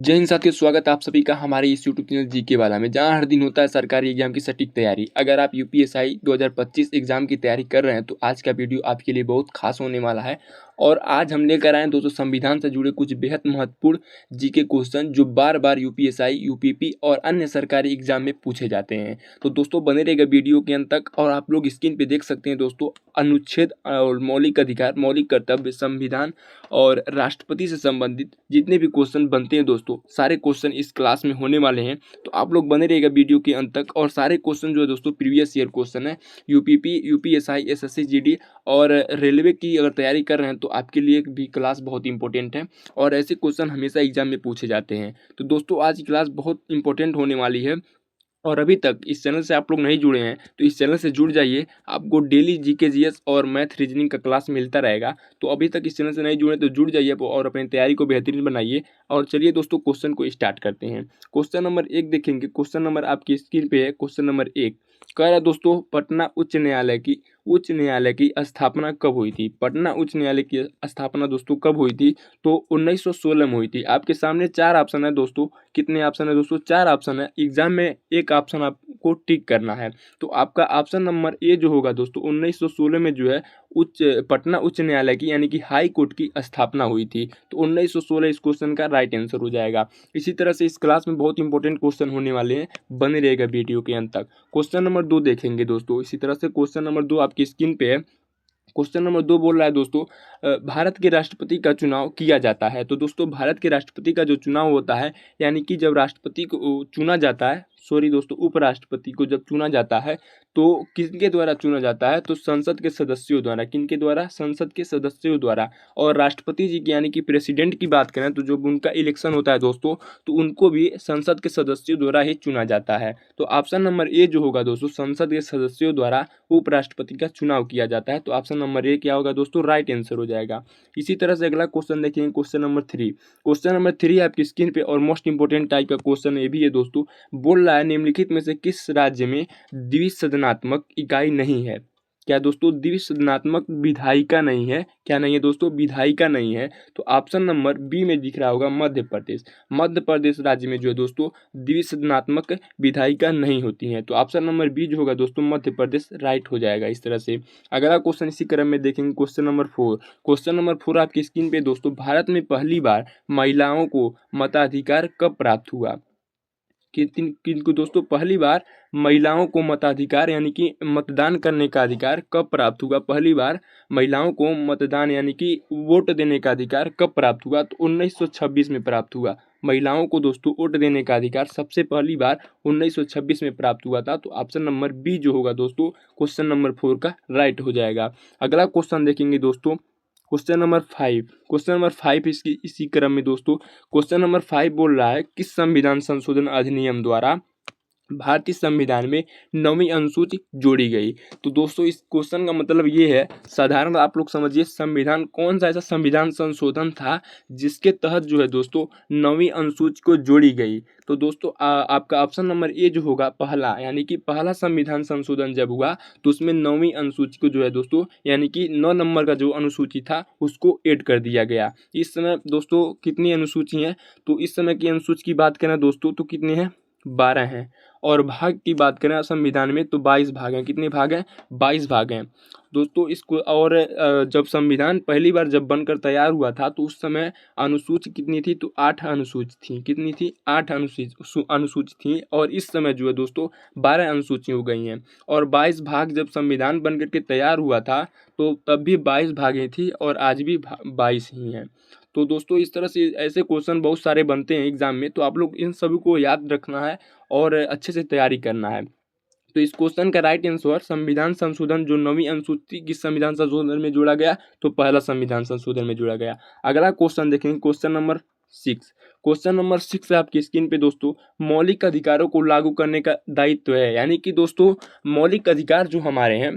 जय हिंद साथियों, स्वागत है आप सभी का हमारे इस यूट्यूब चैनल जीके वाला में, जहां हर दिन होता है सरकारी एग्जाम की सटीक तैयारी। अगर आप यूपीएसआई 2025 एग्जाम की तैयारी कर रहे हैं तो आज का वीडियो आपके लिए बहुत खास होने वाला है। और आज हम लेकर आए हैं दोस्तों संविधान से जुड़े कुछ बेहद महत्वपूर्ण जीके क्वेश्चन जो बार बार यूपीएसआई, यूपीपी और अन्य सरकारी एग्जाम में पूछे जाते हैं। तो दोस्तों बने रहेगा वीडियो के अंत तक। और आप लोग स्क्रीन पे देख सकते हैं दोस्तों, अनुच्छेद और मौलिक अधिकार, मौलिक कर्तव्य, संविधान और राष्ट्रपति से संबंधित जितने भी क्वेश्चन बनते हैं दोस्तों, सारे क्वेश्चन इस क्लास में होने वाले हैं। तो आप लोग बने रहेगा वीडियो के अंत तक। और सारे क्वेश्चन जो है दोस्तों प्रीवियस ईयर क्वेश्चन है। यूपीपी, यूपीएसआई, एसएससी जीडी और रेलवे की अगर तैयारी कर रहे हैं तो आपके लिए भी क्लास बहुत इंपॉर्टेंट है। और ऐसे क्वेश्चन हमेशा एग्जाम में पूछे जाते हैं। तो दोस्तों आज की क्लास बहुत इंपॉर्टेंट होने वाली है। और अभी तक इस चैनल से आप लोग नहीं जुड़े हैं तो इस चैनल से जुड़ जाइए। आपको डेली जीके जीएस और मैथ रीजनिंग का क्लास मिलता रहेगा। तो अभी तक इस चैनल से नहीं जुड़े तो जुड़ जाइए और अपनी तैयारी को बेहतरीन बनाइए। और चलिए दोस्तों क्वेश्चन को स्टार्ट करते हैं। क्वेश्चन नंबर 1 देखेंगे। क्वेश्चन नंबर आपकी स्क्रीन पे है। क्वेश्चन नंबर 1 कह रहा है दोस्तों, पटना उच्च न्यायालय की स्थापना कब हुई थी? पटना उच्च न्यायालय की स्थापना दोस्तों कब हुई थी? तो 1916 में हुई थी। आपके सामने 4 ऑप्शन है दोस्तों। कितने ऑप्शन है दोस्तों? 4 ऑप्शन है। एग्जाम में एक ऑप्शन आपको टिक करना है। तो आपका ऑप्शन नंबर ए जो होगा दोस्तों, 1916 में जो है पटना उच्च न्यायालय की यानी कि हाई कोर्ट की स्थापना हुई थी। तो 1916 इस क्वेश्चन का राइट आंसर हो जाएगा। इसी तरह से इस क्लास में बहुत इंपॉर्टेंट क्वेश्चन होने वाले हैं, बने रहेगा वीडियो के अंत तक। क्वेश्चन नंबर 2 देखेंगे दोस्तों। इसी तरह से क्वेश्चन नंबर 2 आपकी स्क्रीन पे है। क्वेश्चन नंबर 2 बोल रहा है दोस्तों, भारत के राष्ट्रपति का चुनाव किया जाता है। तो दोस्तों भारत के राष्ट्रपति का जो चुनाव होता है, यानी कि जब राष्ट्रपति को चुना जाता है, सॉरी दोस्तों, उपराष्ट्रपति को जब चुना जाता है तो किसके द्वारा चुना जाता है? तो संसद के सदस्यों द्वारा। किनके द्वारा? संसद के सदस्यों द्वारा। और राष्ट्रपति जी की यानी कि प्रेसिडेंट की बात करें तो जब उनका इलेक्शन होता है दोस्तों, तो उनको भी संसद के सदस्यों द्वारा ही चुना जाता है। तो ऑप्शन नंबर ए जो होगा दोस्तों, संसद के सदस्यों द्वारा उपराष्ट्रपति का चुनाव किया जाता है। तो ऑप्शन नंबर ए क्या होगा दोस्तों? राइट आंसर हो जाएगा। इसी तरह से अगला क्वेश्चन देखेंगे। Question number 3। क्वेश्चन नंबर 3 आपकी स्क्रीन पे और मोस्ट इंपोर्टेंट टाइप का क्वेश्चन ये भी है दोस्तों। बोल रहा है, निम्नलिखित में से किस राज्य में द्विसदनात्मक इकाई नहीं है? क्या दोस्तों? द्विसदनात्मक विधायिका नहीं है। क्या नहीं है दोस्तों? विधायिका नहीं है। तो ऑप्शन नंबर बी में दिख रहा होगा मध्य प्रदेश। मध्य प्रदेश राज्य में जो है दोस्तों द्विसदनात्मक विधायिका नहीं होती हैं। तो ऑप्शन नंबर बी जो होगा दोस्तों मध्य प्रदेश राइट हो जाएगा। इस तरह से अगला क्वेश्चन इसी क्रम में देखेंगे। Question number 4। क्वेश्चन नंबर 4 आपकी स्क्रीन पे दोस्तों, भारत में पहली बार महिलाओं को मताधिकार कब प्राप्त हुआ? किनको दोस्तों पहली बार महिलाओं को मताधिकार यानी कि मतदान करने का अधिकार कब प्राप्त हुआ? पहली बार महिलाओं को मतदान यानी कि वोट देने का अधिकार कब प्राप्त हुआ? तो 1926 में प्राप्त हुआ। महिलाओं को दोस्तों वोट देने का अधिकार सबसे पहली बार 1926 में प्राप्त हुआ था। तो ऑप्शन नंबर बी जो होगा दोस्तों क्वेश्चन नंबर 4 का राइट हो जाएगा। अगला क्वेश्चन देखेंगे दोस्तों। Question number 5। क्वेश्चन नंबर 5 इसकी इसी क्रम में दोस्तों, क्वेश्चन नंबर 5 बोल रहा है, किस संविधान संशोधन अधिनियम द्वारा भारतीय संविधान में 9वीं अनुसूची जोड़ी गई? तो दोस्तों इस क्वेश्चन का मतलब ये है, साधारण आप लोग समझिए, संविधान कौन सा ऐसा संविधान संशोधन था जिसके तहत जो है दोस्तों 9वीं अनुसूची को जोड़ी गई? तो दोस्तों आपका ऑप्शन नंबर ए जो होगा पहला, यानी कि पहला संविधान संशोधन जब हुआ तो उसमें 9वीं अनुसूची को जो है दोस्तों, यानी कि 9 नंबर का जो अनुसूची था उसको ऐड कर दिया गया। इस समय दोस्तों कितनी अनुसूची हैं? तो इस समय की अनुसूची की बात करें दोस्तों तो कितनी है? 12 हैं। और भाग की बात करें संविधान में तो 22 भाग हैं। कितने भाग हैं? 22 भाग हैं दोस्तों। इसको और जब संविधान पहली बार जब बनकर तैयार हुआ था तो उस समय अनुसूची कितनी थी? तो 8 अनुसूची थी। कितनी थी? 8 अनुसूची थी। और इस समय जो है दोस्तों 12 अनुसूची हो गई हैं। और 22 भाग जब संविधान बन करके तैयार हुआ था तो तब भी 22 भागें थी और आज भी 22 ही हैं। तो दोस्तों इस तरह से ऐसे क्वेश्चन बहुत सारे बनते हैं एग्जाम में, तो आप लोग इन सभी को याद रखना है और अच्छे से तैयारी करना है। तो इस क्वेश्चन का राइट आंसर संविधान संशोधन जो 9वीं अनुसूची किस संविधान संशोधन में जोड़ा गया? तो पहला संविधान संशोधन में जोड़ा गया। अगला क्वेश्चन देखेंगे। Question number 6। क्वेश्चन नंबर 6 आपकी स्क्रीन पे दोस्तों, मौलिक अधिकारों को लागू करने का दायित्व है, यानी कि दोस्तों मौलिक अधिकार जो हमारे हैं,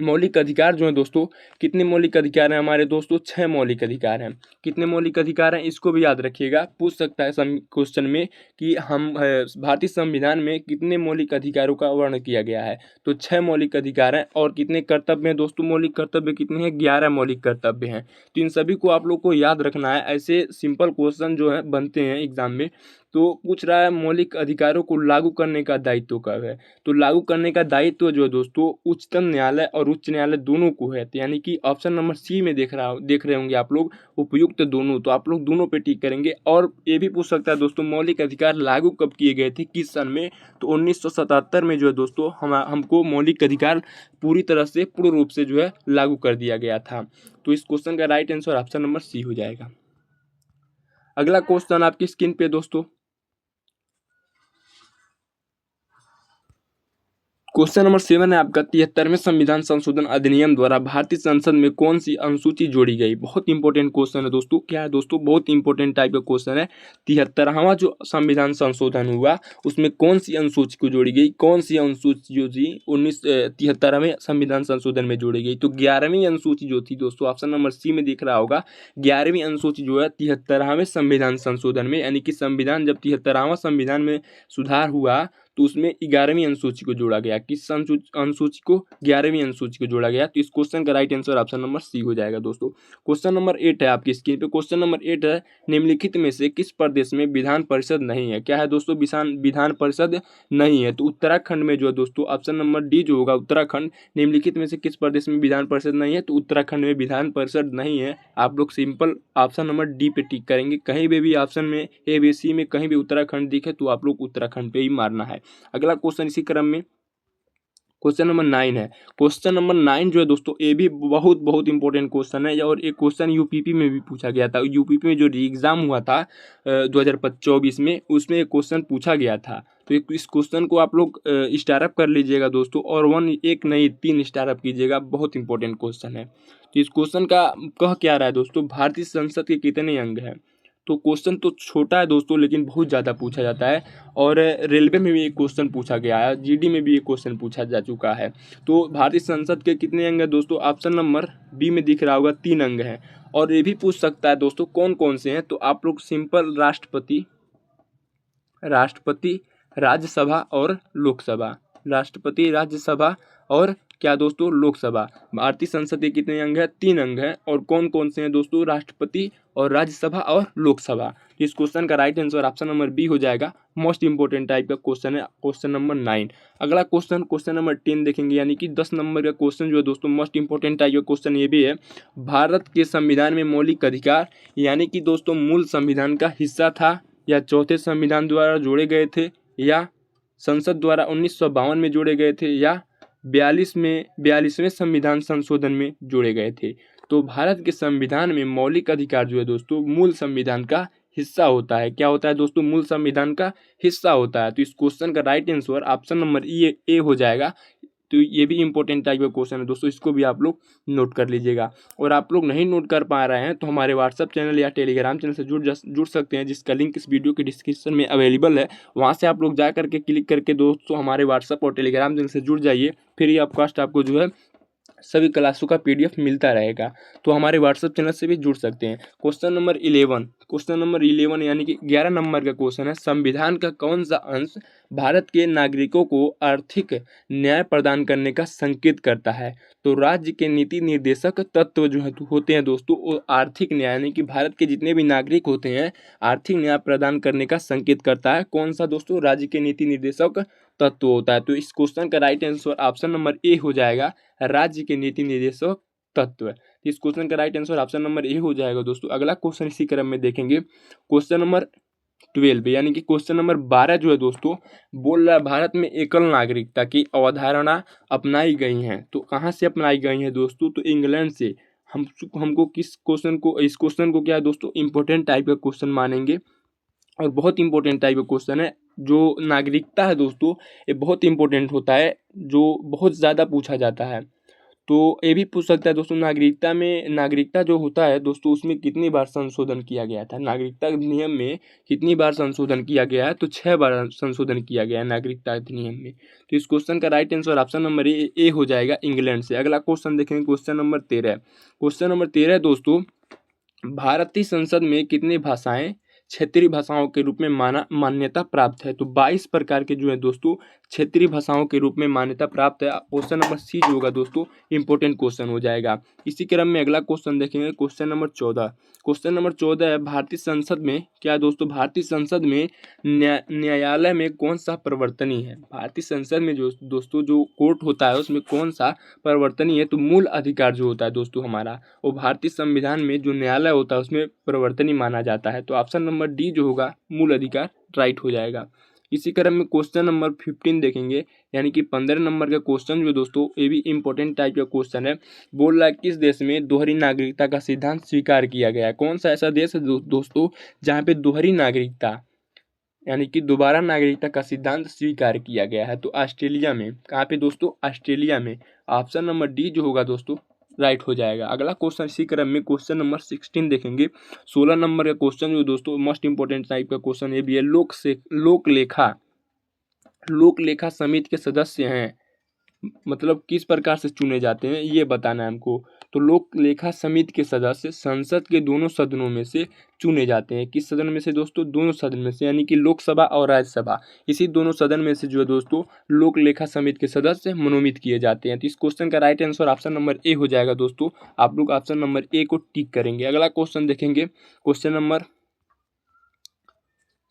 मौलिक अधिकार जो है दोस्तों, कितने मौलिक अधिकार हैं हमारे दोस्तों? 6 मौलिक अधिकार हैं। कितने मौलिक अधिकार हैं इसको भी याद रखिएगा, पूछ सकता है क्वेश्चन में कि हम भारतीय संविधान में कितने मौलिक अधिकारों का वर्णन किया गया है। तो 6 मौलिक अधिकार हैं। और कितने कर्तव्य हैं दोस्तों? मौलिक कर्तव्य कितने हैं? 11 मौलिक कर्तव्य हैं। तो इन सभी को आप लोग को याद रखना है। ऐसे सिंपल क्वेश्चन जो है बनते हैं एग्जाम में। तो पूछ रहा है मौलिक अधिकारों को लागू करने का दायित्व कब है? तो लागू करने का दायित्व जो है दोस्तों उच्चतम न्यायालय और उच्च न्यायालय दोनों को है। तो यानी कि ऑप्शन नंबर सी में देख रहे होंगे आप लोग, उपयुक्त दोनों। तो आप लोग दोनों पे टिक करेंगे। और ये भी पूछ सकता है दोस्तों मौलिक अधिकार लागू कब किए गए थे, किस सन में? तो 1977 में जो है दोस्तों हमको मौलिक अधिकार पूरी तरह से पूर्ण रूप से जो है लागू कर दिया गया था। तो इस क्वेश्चन का right answer option number C हो जाएगा। अगला क्वेश्चन आपकी स्क्रीन पे दोस्तों, क्वेश्चन नंबर 7 है आपका, 73वें संविधान संशोधन अधिनियम द्वारा भारतीय संसद में कौन सी अनुसूची जोड़ी गई? बहुत इंपॉर्टेंट क्वेश्चन है दोस्तों। क्या है दोस्तों? बहुत इंपॉर्टेंट टाइप का क्वेश्चन है। 73वां जो संविधान संशोधन हुआ उसमें कौन सी अनुसूची को जोड़ी गई? कौन सी अनुसूची जो थी 73वें संविधान संशोधन में जोड़ी गई? तो 11वीं अनुसूची जो थी दोस्तों, ऑप्शन नंबर सी में दिख रहा होगा, 11वीं अनुसूची जो है 73वें संविधान संशोधन में, यानी कि संविधान जब 73वां संविधान में सुधार हुआ तो उसमें 11वीं अनुसूची को जोड़ा गया। किस अनुसूची को? 11वीं अनुसूची को जोड़ा गया। तो इस क्वेश्चन का right answer option number C हो जाएगा दोस्तों। क्वेश्चन नंबर 8 है आपकी स्क्रीन पे। क्वेश्चन नंबर 8 है, निम्नलिखित में से किस प्रदेश में विधान परिषद नहीं है? क्या है दोस्तों? विधान परिषद नहीं है। तो उत्तराखंड में जो है दोस्तों, ऑप्शन नंबर डी जो होगा उत्तराखंड। निम्नलिखित में से किस प्रदेश में विधान परिषद नहीं है? तो उत्तराखंड में विधान परिषद नहीं है। आप लोग सिंपल ऑप्शन नंबर डी पे टिक करेंगे। कहीं भी ऑप्शन में ए बी सी में कहीं भी उत्तराखंड दिखे तो आप लोग उत्तराखंड पे ही मारना है। अगला क्वेश्चन इसी क्रम में क्वेश्चन नंबर 9 है। क्वेश्चन नंबर 9 जो है दोस्तों ये भी बहुत इंपॉर्टेंट क्वेश्चन है। और एक क्वेश्चन यूपीपी में भी पूछा गया था। यूपीपी में जो एग्जाम हुआ था 2024 में, उसमें एक क्वेश्चन पूछा गया था। तो इस क्वेश्चन को आप लोग स्टार अप कर लीजिएगा दोस्तों, और एक नहीं 3 स्टार अप कीजिएगा। बहुत इंपॉर्टेंट क्वेश्चन है। तो इस क्वेश्चन का कह क्या रहा है दोस्तों, भारतीय संसद के कितने अंग हैं? तो क्वेश्चन तो छोटा है दोस्तों, लेकिन बहुत ज़्यादा पूछा जाता है। और रेलवे में भी एक क्वेश्चन पूछा गया है, जीडी में भी एक क्वेश्चन पूछा जा चुका है। तो भारतीय संसद के कितने अंग हैं दोस्तों? ऑप्शन नंबर बी में दिख रहा होगा 3 अंग हैं। और ये भी पूछ सकता है दोस्तों कौन कौन से हैं। तो आप लोग सिंपल राष्ट्रपति, राज्यसभा और लोकसभा, राष्ट्रपति, राज्यसभा और क्या दोस्तों? लोकसभा। भारतीय संसद के कितने अंग हैं? 3 अंग हैं। और कौन कौन से हैं दोस्तों? राष्ट्रपति और राज्यसभा और लोकसभा। इस क्वेश्चन का right answer option number B हो जाएगा। मोस्ट इंपोर्टेंट टाइप का क्वेश्चन है, क्वेश्चन नंबर 9। अगला क्वेश्चन नंबर 10 देखेंगे, यानी कि 10 नंबर का क्वेश्चन जो है दोस्तों मोस्ट इंपोर्टेंट टाइप का क्वेश्चन ये भी है। भारत के संविधान में मौलिक अधिकार यानी कि दोस्तों मूल संविधान का हिस्सा था, या चौथे संविधान द्वारा जोड़े गए थे, या संसद द्वारा 1952 में जोड़े गए थे, या 42वें संविधान संशोधन में जोड़े गए थे? तो भारत के संविधान में मौलिक अधिकार जो है दोस्तों मूल संविधान का हिस्सा होता है। क्या होता है दोस्तों? मूल संविधान का हिस्सा होता है। तो इस क्वेश्चन का right answer option number A हो जाएगा। तो ये भी इंपॉर्टेंट टाइप का क्वेश्चन है दोस्तों, इसको भी आप लोग नोट कर लीजिएगा। और आप लोग नहीं नोट कर पा रहे हैं तो हमारे व्हाट्सअप चैनल या टेलीग्राम चैनल से जुड़ सकते हैं, जिसका लिंक इस वीडियो के डिस्क्रिप्शन में अवेलेबल है। वहाँ से आप लोग जा करके क्लिक करके दोस्तों हमारे व्हाट्सअप और टेलीग्राम चैनल से जुड़ जाइए। फ्री ऑफ कॉस्ट आपको जो है सभी क्लासों का पीडीएफ मिलता रहेगा। तो हमारे व्हाट्सएप चैनल से भी जुड़ सकते हैं। क्वेश्चन नंबर 11 यानी कि 11 नंबर का क्वेश्चन है, संविधान का कौन सा अंश भारत के नागरिकों को आर्थिक न्याय प्रदान करने का संकेत करता है? तो राज्य के नीति निर्देशक तत्व जो है होते हैं दोस्तों वो आर्थिक न्याय यानी कि भारत के जितने भी नागरिक होते हैं आर्थिक न्याय प्रदान करने का संकेत करता है। कौन सा दोस्तों? राज्य के नीति निर्देशक तत्व होता है। तो इस क्वेश्चन का right answer option number A हो जाएगा, राज्य के नीति निर्देशक तत्व। इस क्वेश्चन का right answer option number A हो जाएगा दोस्तों। अगला क्वेश्चन इसी क्रम में देखेंगे, क्वेश्चन नंबर 12 यानी कि क्वेश्चन नंबर 12 जो है दोस्तों बोल रहा है भारत में एकल नागरिकता की अवधारणा अपनाई गई है। तो कहाँ से अपनाई गई है दोस्तों? तो इंग्लैंड से। हमको इस क्वेश्चन को क्या है दोस्तों इंपॉर्टेंट टाइप का क्वेश्चन मानेंगे, और बहुत इंपॉर्टेंट टाइप का क्वेश्चन है। जो नागरिकता है दोस्तों ये बहुत इंपॉर्टेंट होता है, जो बहुत ज़्यादा पूछा जाता है। तो ये भी पूछ सकता है दोस्तों, नागरिकता जो होता है दोस्तों, उसमें कितनी बार संशोधन किया गया था? नागरिकता अधिनियम में कितनी बार संशोधन किया गया है? तो 6 बार संशोधन किया गया है नागरिकता अधिनियम में। तो इस क्वेश्चन का right answer option number A हो जाएगा, इंग्लैंड से। अगला क्वेश्चन देखेंगे, क्वेश्चन नंबर 13। क्वेश्चन नंबर 13 दोस्तों, भारतीय संसद में कितनी भाषाएं क्षेत्रीय भाषाओं के रूप में मान्यता प्राप्त है? तो 22 प्रकार के जो है दोस्तों क्षेत्रीय भाषाओं के रूप में मान्यता प्राप्त है। क्वेश्चन नंबर सी जो होगा दोस्तों इंपॉर्टेंट क्वेश्चन हो जाएगा। इसी क्रम में अगला क्वेश्चन देखेंगे, क्वेश्चन नंबर 14। क्वेश्चन नंबर 14 है, भारतीय संसद में क्या दोस्तों, भारतीय संसद में न्यायालय में कौन सा परिवर्तनीय है? भारतीय संसद में जो दोस्तों जो कोर्ट होता है उसमें कौन सा परिवर्तनीय है? तो मूल अधिकार जो होता है दोस्तों हमारा, वो भारतीय संविधान में जो न्यायालय होता है उसमें परिवर्तनीय माना जाता है। तो ऑप्शन नंबर डी जो होगा मूल अधिकार राइट हो जाएगा। इसी क्रम में क्वेश्चन नंबर 15 देखेंगे, यानी कि 15 नंबर का क्वेश्चन जो दोस्तों ये भी इंपॉर्टेंट टाइप का क्वेश्चन है। बोल रहा है किस देश में दोहरी नागरिकता का सिद्धांत स्वीकार किया गया है? कौन सा ऐसा देश है दोस्तों जहाँ पे दोहरी नागरिकता यानी कि दोबारा नागरिकता का सिद्धांत स्वीकार किया गया है? तो ऑस्ट्रेलिया में। कहाँ पे दोस्तों? ऑस्ट्रेलिया में। ऑप्शन नंबर डी जो होगा दोस्तों राइट हो जाएगा। अगला क्वेश्चन इसी क्रम में क्वेश्चन नंबर 16 देखेंगे। 16 नंबर का क्वेश्चन जो दोस्तों मोस्ट इंपोर्टेंट टाइप का क्वेश्चन ये भी है। लोक लेखा समिति के सदस्य हैं, मतलब किस प्रकार से चुने जाते हैं ये बताना है हमको। तो लोक लेखा समिति के सदस्य संसद के दोनों सदनों में से चुने जाते हैं। किस सदन में से दोस्तों? दोनों सदन में से, यानी कि लोकसभा और राज्यसभा, इसी दोनों सदन में से जो है दोस्तों लोक लेखा समिति के सदस्य मनोनीत किए जाते हैं। तो इस क्वेश्चन का right answer option number A हो जाएगा दोस्तों। आप लोग ऑप्शन नंबर ए को टिक करेंगे। अगला क्वेश्चन देखेंगे, क्वेश्चन नंबर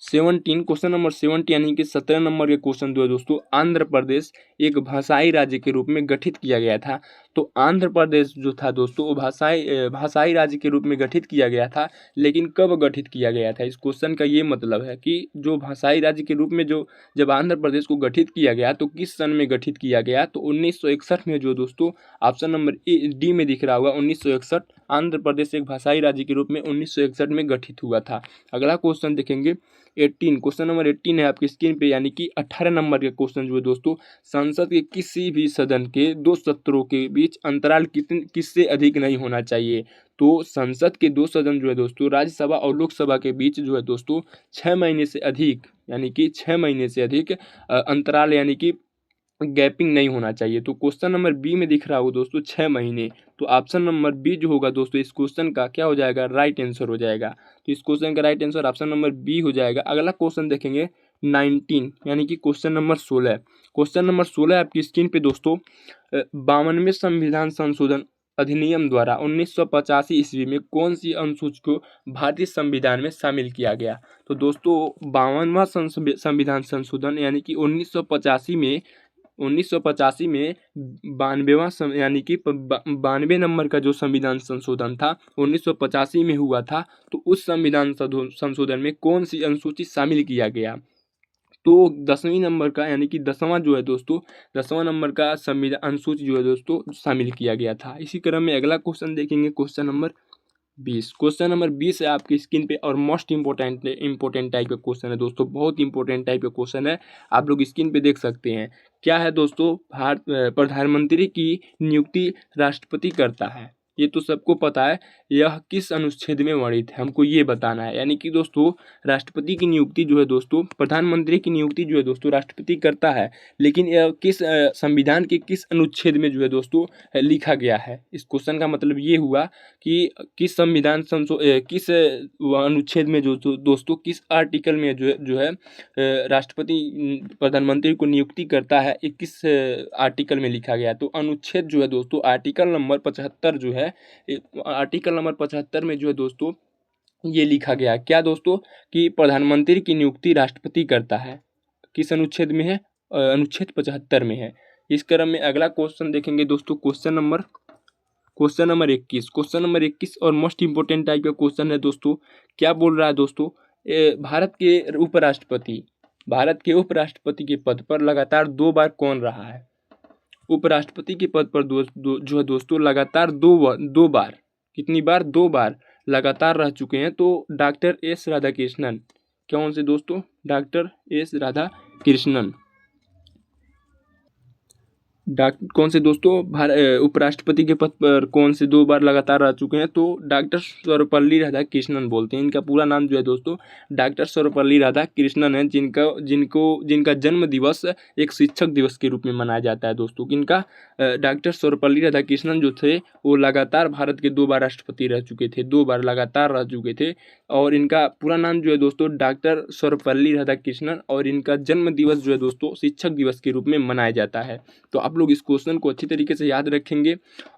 17। क्वेश्चन नंबर 17 यानी कि 17 नंबर के क्वेश्चन जो है दोस्तों, आंध्र प्रदेश एक भाषाई राज्य के रूप में गठित किया गया था। तो आंध्र प्रदेश जो था दोस्तों वो भाषाई राज्य के रूप में गठित किया गया था, लेकिन कब गठित किया गया था? इस क्वेश्चन का ये मतलब है कि जो भाषाई राज्य के रूप में जब आंध्र प्रदेश को गठित किया गया तो किस सन में गठित किया गया? तो 1961 में जो दोस्तों ऑप्शन नंबर डी में दिख रहा होगा 1961, आंध्र प्रदेश एक भाषाई राज्य के रूप में 1961 में गठित हुआ था। अगला क्वेश्चन देखेंगे 18। क्वेश्चन नंबर 18 है आपकी स्क्रीन पे, यानी कि 18 नंबर का क्वेश्चन जो है दोस्तों, संसद के किसी भी सदन के 2 सत्रों के बीच अंतराल किससे अधिक नहीं होना चाहिए? तो संसद के 2 सदन जो है दोस्तों राज्यसभा और लोकसभा के बीच जो है दोस्तों 6 महीने से अधिक, यानी कि 6 महीने से अधिक अंतराल यानी कि गैपिंग नहीं होना चाहिए। तो क्वेश्चन नंबर बी में दिख रहा होगा दोस्तों 6 महीने। तो ऑप्शन नंबर बी जो होगा दोस्तों इस क्वेश्चन का क्या हो जाएगा? राइट आंसर हो जाएगा। तो इस क्वेश्चन का right answer option number B हो जाएगा। अगला क्वेश्चन देखेंगे 19, यानी कि क्वेश्चन नंबर 16। क्वेश्चन नंबर 16 आपकी स्क्रीन पे दोस्तों, 52वें संविधान संशोधन अधिनियम द्वारा 1985 ईस्वी में कौन सी अनुसूची को भारतीय संविधान में शामिल किया गया? तो दोस्तों 52वां संविधान संशोधन यानी कि 1985 में 92वां यानी कि 92 नंबर का जो संविधान संशोधन था 1985 में हुआ था। तो उस संविधान संशोधन में कौन सी अनुसूची शामिल किया गया? तो 10वीं नंबर का, यानी कि 10वां जो है दोस्तों 10वां नंबर का संविधान अनुसूची जो है दोस्तों शामिल किया गया था। इसी क्रम में अगला क्वेश्चन देखेंगे, क्वेश्चन नंबर 20। क्वेश्चन नंबर 20 है आपकी स्क्रीन पे और मोस्ट इंपॉर्टेंट टाइप का क्वेश्चन है दोस्तों, बहुत इंपॉर्टेंट टाइप का क्वेश्चन है, आप लोग स्क्रीन पे देख सकते हैं। क्या है दोस्तों? प्रधानमंत्री की नियुक्ति राष्ट्रपति करता है, ये तो सबको पता है। यह किस अनुच्छेद में वर्णित है, हमको ये बताना है। यानी कि दोस्तों राष्ट्रपति की नियुक्ति जो है दोस्तों, प्रधानमंत्री की नियुक्ति जो है दोस्तों राष्ट्रपति करता है, लेकिन यह किस संविधान के किस अनुच्छेद में जो है दोस्तों लिखा गया है? इस क्वेश्चन का मतलब ये हुआ कि किस किस अनुच्छेद में जो दोस्तों किस आर्टिकल में जो है राष्ट्रपति प्रधानमंत्री को नियुक्ति करता है, ये किस आर्टिकल में लिखा गया? तो अनुच्छेद जो है दोस्तों आर्टिकल नंबर 75 जो है, आर्टिकल नंबर 75 में जो है दोस्तों ये लिखा गया क्या दोस्तों कि प्रधानमंत्री की नियुक्ति राष्ट्रपति करता है। किस अनुच्छेद में है? अनुच्छेद 75 में है। इस क्रम में अगला क्वेश्चन देखेंगे दोस्तों, क्वेश्चन नंबर 21। क्वेश्चन नंबर 21 और मोस्ट इंपोर्टेंट टाइप का क्वेश्चन है दोस्तों। क्या बोल रहा है दोस्तों? भारत के उपराष्ट्रपति के पद पर लगातार 2 बार कौन रहा है? उपराष्ट्रपति के पद पर जो है दोस्तों लगातार 2 बार, कितनी बार? 2 बार लगातार रह चुके हैं। तो डॉक्टर एस राधाकृष्णन। कौन से दोस्तों? Doctor S Radhakrishnan. कौन से दोस्तों उपराष्ट्रपति के पद पर कौन से 2 बार लगातार रह चुके हैं? तो डॉक्टर सर्वपल्ली राधाकृष्णन बोलते हैं। इनका पूरा नाम जो है दोस्तों डॉक्टर सर्वपल्ली राधाकृष्णन है, जिनका जन्म दिवस एक शिक्षक दिवस के रूप में मनाया जाता है दोस्तों। किनका? डॉक्टर सर्वपल्ली राधाकृष्णन जो थे वो लगातार भारत के 2 बार राष्ट्रपति रह चुके थे, 2 बार लगातार रह चुके थे। और इनका पूरा नाम जो है दोस्तों डॉक्टर सर्वपल्ली राधाकृष्णन, और इनका जन्म दिवस जो है दोस्तों शिक्षक दिवस के रूप में मनाया जाता है। तो आप लोग इस क्वेश्चन को अच्छी तरीके से याद रखेंगे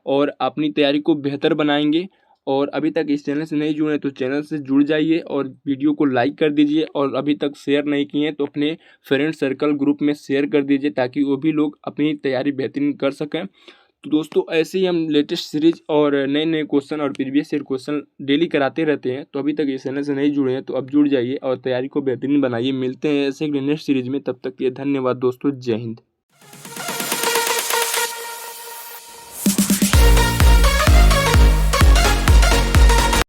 और अपनी तैयारी को बेहतर बनाएंगे। और अभी तक इस चैनल से नहीं जुड़े तो चैनल से जुड़ जाइए और वीडियो को लाइक कर दीजिए, और अभी तक शेयर नहीं किए हैं तो अपने फ्रेंड सर्कल ग्रुप में शेयर कर दीजिए ताकि वो भी लोग अपनी तैयारी बेहतरीन कर सकें। तो दोस्तों ऐसे ही हम लेटेस्ट सीरीज और नए नए क्वेश्चन और प्रीवियस ईयर क्वेश्चन डेली कराते रहते हैं। तो अभी तक इस चैनल से नहीं जुड़े हैं तो अब जुड़ जाइए और तैयारी को बेहतरीन बनाइए। मिलते हैं ऐसे नेक्स्ट सीरीज में, तब तक के लिए धन्यवाद दोस्तों। जय हिंद।